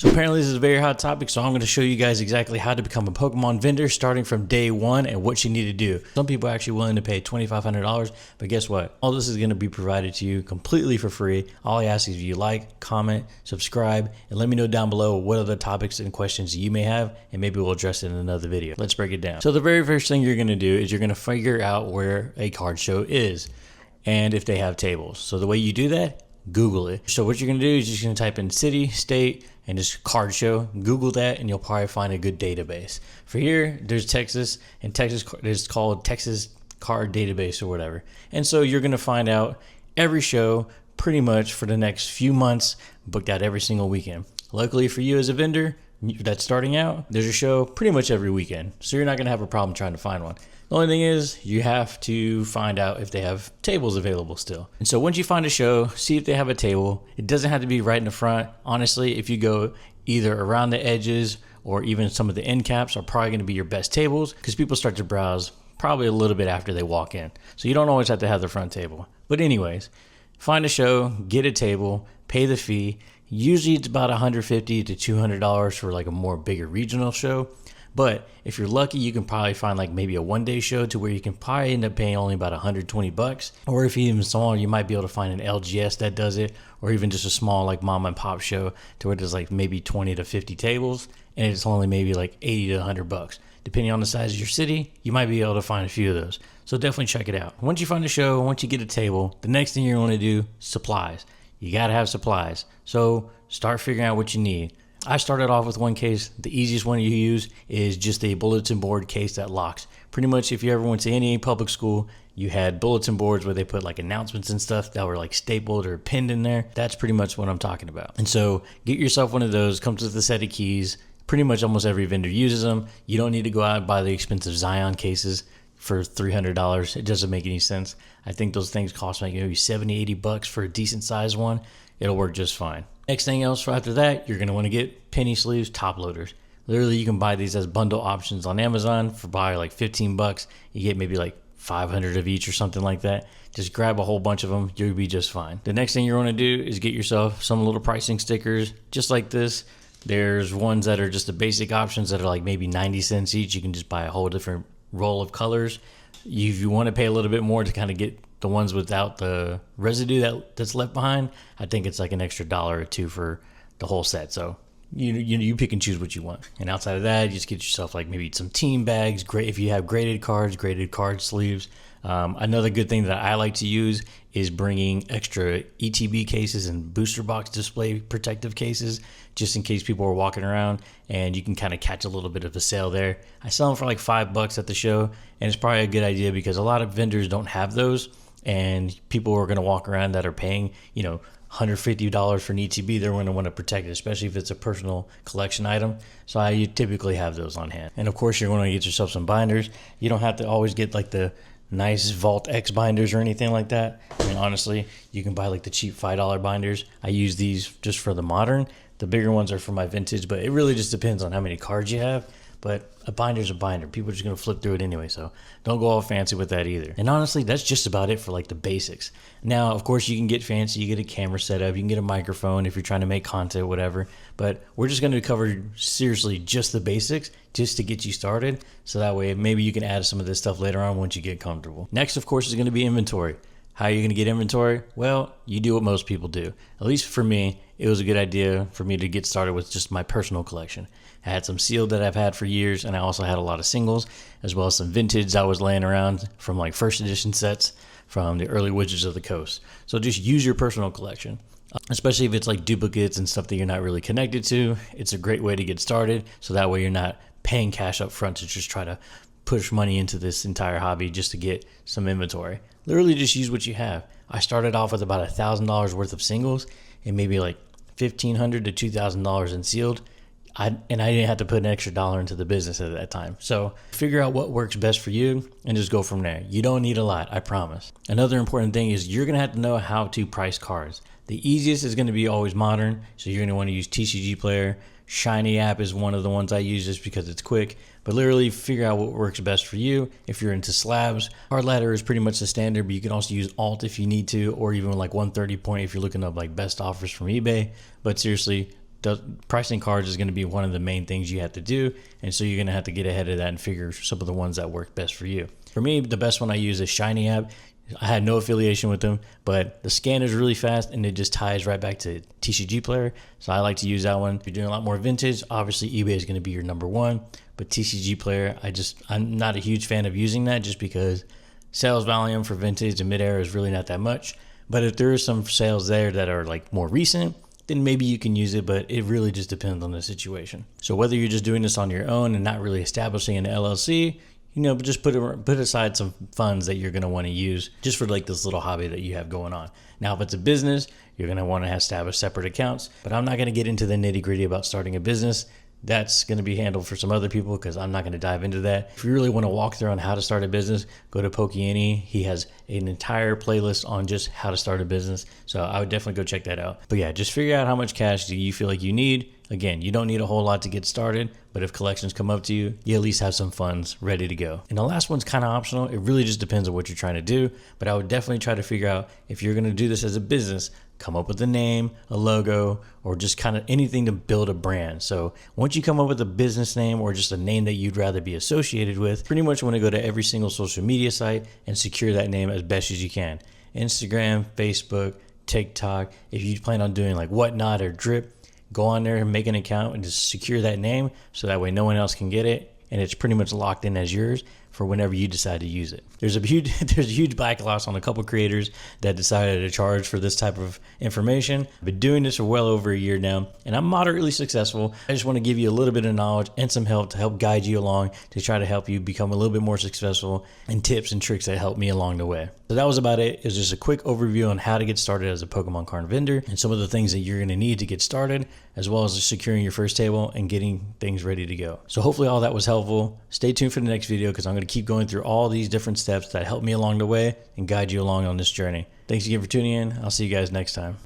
So apparently this is a very hot topic, so I'm going to show you guys exactly how to become a Pokemon vendor starting from day one and what you need to do. Some people are actually willing to pay $2,500, but guess what? All this is going to be provided to you completely for free. All I ask is you like, comment, subscribe, and let me know down below what other topics and questions you may have, and maybe we'll address it in another video. Let's break it down. So the very first thing you're going to do is you're going to figure out where a card show is and if they have tables. So the way you do that, Google it. So what you're going to do is you're just going to type in city, state, and just card show. Google that and you'll probably find a good database. For here, there's Texas, and Texas is called Texas Card Database or whatever. And so you're going to find out every show pretty much for the next few months, booked out every single weekend. Luckily for you as a vendor that's starting out, there's a show pretty much every weekend. So you're not going to have a problem trying to find one. The only thing is you have to find out if they have tables available still. And so once you find a show, see if they have a table. It doesn't have to be right in the front. Honestly, if you go either around the edges or even some of the end caps are probably going to be your best tables because people start to browse probably a little bit after they walk in. So you don't always have to have the front table. But anyways, find a show, get a table, pay the fee. Usually it's about $150 to $200 for like a more bigger regional show. But if you're lucky, you can probably find like maybe a one-day show to where you can probably end up paying only about $120. Or if you're even smaller, you might be able to find an LGS that does it, or even just a small like mom and pop show to where there's like maybe 20 to 50 tables, and it's only maybe like 80 to $100. Depending on the size of your city, you might be able to find a few of those. So definitely check it out. Once you find a show, once you get a table, the next thing you're going to do, supplies. You got to have supplies. So start figuring out what you need. I started off with one case. The easiest one you use is just a bulletin board case that locks. Pretty much if you ever went to any public school, you had bulletin boards where they put like announcements and stuff that were like stapled or pinned in there. That's pretty much what I'm talking about. And so get yourself one of those. Comes with a set of keys. Pretty much almost every vendor uses them. You don't need to go out and buy the expensive Zion cases for $300. It doesn't make any sense. I think those things cost like maybe $70, $80 for a decent sized one. It'll work just fine. Next thing else after that, you're going to want to get penny sleeves top loaders. Literally, you can buy these as bundle options on Amazon for probably like $15. You get maybe like 500 of each or something like that. Just grab a whole bunch of them. You'll be just fine. The next thing you're going to do is get yourself some little pricing stickers just like this. There's ones that are just the basic options that are like maybe 90 cents each. You can just buy a whole different roll of colors. If you want to pay a little bit more to kind of get the ones without the residue that's left behind, I think it's like an extra $1 or $2 for the whole set. So you pick and choose what you want. And outside of that, you just get yourself like maybe some team bags. Great if you have graded card sleeves. Another good thing that I like to use is bringing extra ETB cases and booster box display protective cases just in case people are walking around, and you can kind of catch a little bit of a sale there. I sell them for like $5 at the show, and it's probably a good idea because a lot of vendors don't have those, and people are going to walk around that are paying, $150 for an ETB. They're going to want to protect it, especially if it's a personal collection item. So I typically have those on hand. And of course, you're going to get yourself some binders. You don't have to always get like the nice Vault X binders or anything like that. I mean, honestly, you can buy like the cheap $5 binders. I use these just for the modern. The bigger ones are for my vintage, but it really just depends on how many cards you have. But a binder's a binder. People are just going to flip through it anyway, so don't go all fancy with that either. And honestly, that's just about it for like the basics. Now, of course, you can get fancy. You get a camera setup. You can get a microphone if you're trying to make content, whatever. But we're just going to cover seriously just the basics just to get you started. So that way, maybe you can add some of this stuff later on once you get comfortable. Next, of course, is going to be inventory. How are you going to get inventory? Well, you do what most people do. At least for me, it was a good idea for me to get started with just my personal collection. I had some sealed that I've had for years, and I also had a lot of singles, as well as some vintage I was laying around from like first edition sets from the early Wizards of the Coast. So just use your personal collection, especially if it's like duplicates and stuff that you're not really connected to. It's a great way to get started, so that way you're not paying cash up front to just try to push money into this entire hobby just to get some inventory. Literally just use what you have. I started off with about $1,000 worth of singles and maybe like $1,500 to $2,000 in sealed. I didn't have to put an extra $1 into the business at that time. So figure out what works best for you and just go from there. You don't need a lot, I promise. Another important thing is you're going to have to know how to price cards. The easiest is going to be always modern. So you're going to want to use TCG Player. Shiny app is one of the ones I use just because it's quick. But literally figure out what works best for you. If you're into slabs, Hard Ladder is pretty much the standard, but you can also use Alt if you need to, or even like 130 point if you're looking up like best offers from eBay. But seriously, pricing cards is going to be one of the main things you have to do. And so you're going to have to get ahead of that and figure some of the ones that work best for you. For me, the best one I use is Shiny app. I had no affiliation with them, but the scan is really fast and it just ties right back to TCG Player. So I like to use that one. If you're doing a lot more vintage, obviously eBay is going to be your number one, but TCG Player, I'm not a huge fan of using that just because sales volume for vintage and mid-air is really not that much. But if there are some sales there that are like more recent, then maybe you can use it, but it really just depends on the situation. So whether you're just doing this on your own and not really establishing an LLC, but just put aside some funds that you're going to want to use just for like this little hobby that you have going on. Now, if it's a business, you're going to want to establish separate accounts, but I'm not going to get into the nitty gritty about starting a business. That's going to be handled for some other people because I'm not going to dive into that. If you really want to walk through on how to start a business, go to Pokemoncards. He has an entire playlist on just how to start a business. So I would definitely go check that out. But yeah, just figure out how much cash do you feel like you need. Again, you don't need a whole lot to get started, but if collections come up to you, you at least have some funds ready to go. And the last one's kind of optional. It really just depends on what you're trying to do, but I would definitely try to figure out if you're going to do this as a business, come up with a name, a logo, or just kind of anything to build a brand. So once you come up with a business name or just a name that you'd rather be associated with, pretty much want to go to every single social media site and secure that name as best as you can. Instagram, Facebook, TikTok. If you plan on doing like Whatnot or Drip, go on there and make an account and just secure that name so that way no one else can get it and it's pretty much locked in as yours for whenever you decide to use it. There's a huge backlash on a couple creators that decided to charge for this type of information. I've been doing this for well over a year now, and I'm moderately successful. I just want to give you a little bit of knowledge and some help to help guide you along to try to help you become a little bit more successful, and tips and tricks that help me along the way. So that was about it. It was just a quick overview on how to get started as a Pokemon card vendor and some of the things that you're going to need to get started, as well as securing your first table and getting things ready to go. So hopefully all that was helpful. Stay tuned for the next video because I'm going to keep going through all these different steps that help me along the way and guide you along on this journey. Thanks again for tuning in. I'll see you guys next time.